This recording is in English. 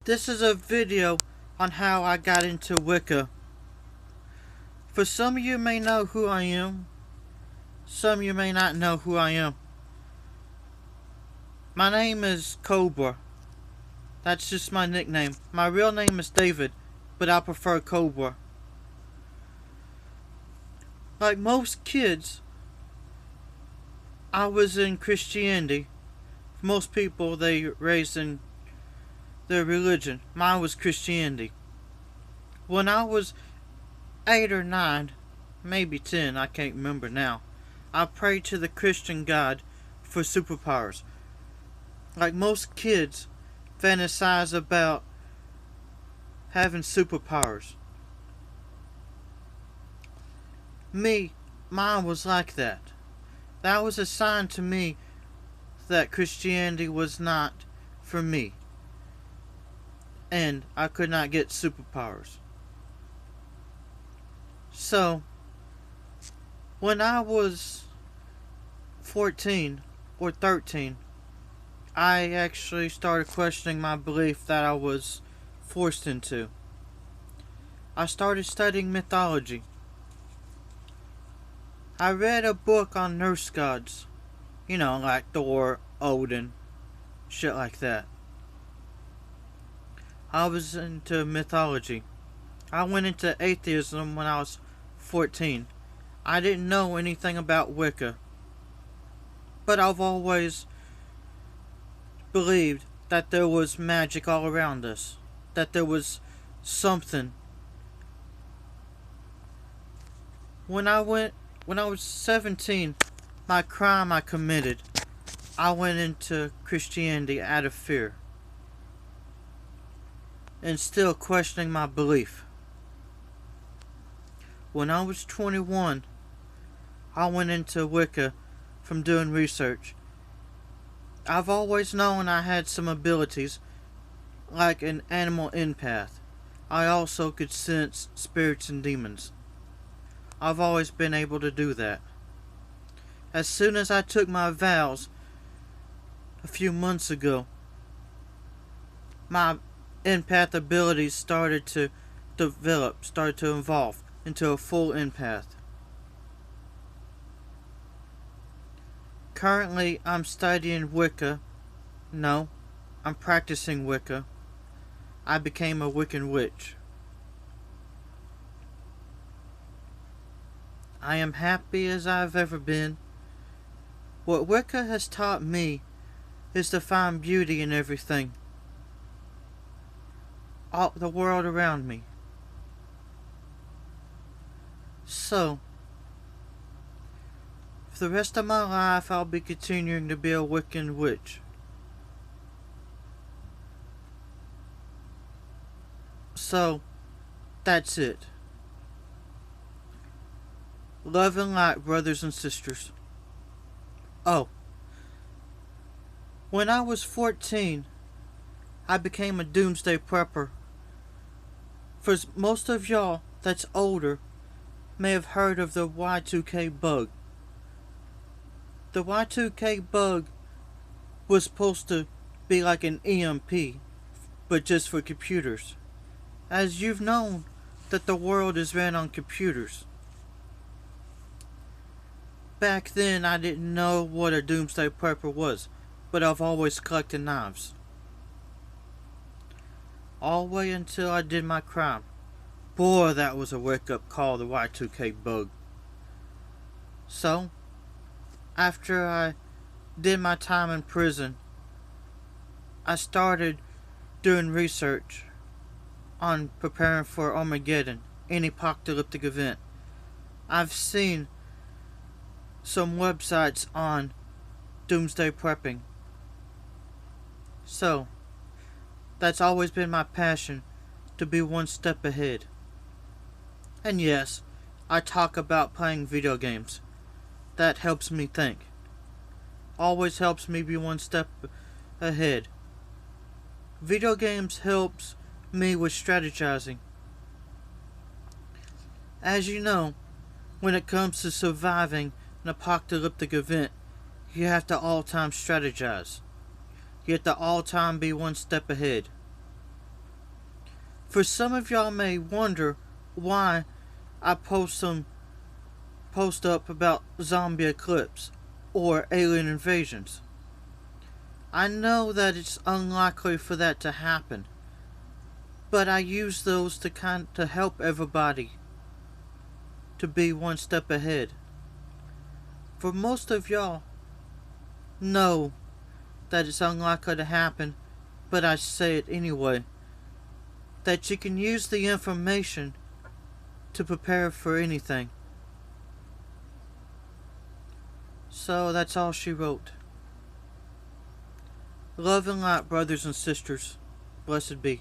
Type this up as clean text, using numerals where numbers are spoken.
This is a video on how I got into Wicca. For some of you may know who I am. Some of you may not know who I am. My name is Cobra. That's just my nickname. My real name is David, but I prefer Cobra. Like most kids, I was in Christianity. Most people, they raised in their religion. Mine was Christianity. When I was 8 or 9, maybe 10, I can't remember now, I prayed to the Christian God for superpowers. Like most kids fantasize about having superpowers. Mine was like that. That was a sign to me that Christianity was not for me. And I could not get superpowers. So, when I was 14 or 13, I actually started questioning my belief that I was forced into. I started studying mythology. I read a book on Norse gods. You know, like Thor, Odin, shit like that. I was into mythology. I went into atheism when I was 14. I didn't know anything about Wicca. But I've always believed that there was magic all around us. That there was something. When I was 17, my crime I committed, I went into Christianity out of fear. And still questioning my belief. When I was 21, I went into Wicca from doing research. I've always known I had some abilities, like an animal empath. I also could sense spirits and demons. I've always been able to do that. As soon as I took my vows a few months ago, my empath abilities started to develop, started to evolve into a full empath. Currently, I'm studying Wicca. No, I'm practicing Wicca. I became a Wiccan witch. I am happy as I've ever been. What Wicca has taught me is to find beauty in everything. All the world around me. So, for the rest of my life, I'll be continuing to be a Wiccan witch. So, that's it. Love and light, brothers and sisters. Oh, when I was 14, I became a doomsday prepper. For most of y'all that's older may have heard of the Y2K bug. The Y2K bug was supposed to be like an EMP, but just for computers. As you've known that the world is ran on computers. Back then I didn't know what a doomsday prepper was, but I've always collected knives. All the way until I did my crime. Boy, that was a wake-up call, the Y2K bug. So, after I did my time in prison, I started doing research on preparing for Armageddon, any apocalyptic event. I've seen some websites on doomsday prepping. So, that's always been my passion, to be one step ahead. And yes, I talk about playing video games. That helps me think. Always helps me be one step ahead. Video games helps me with strategizing. As you know, when it comes to surviving an apocalyptic event, you have to all time strategize. You have to all time be one step ahead. For some of y'all may wonder why I post up about zombie eclipse or alien invasions. I know that it's unlikely for that to happen, but I use those to help everybody to be one step ahead. For most of y'all know that it's unlikely to happen, but I say it anyway. That you can use the information to prepare for anything. So that's all she wrote. Love and light, brothers and sisters. Blessed be.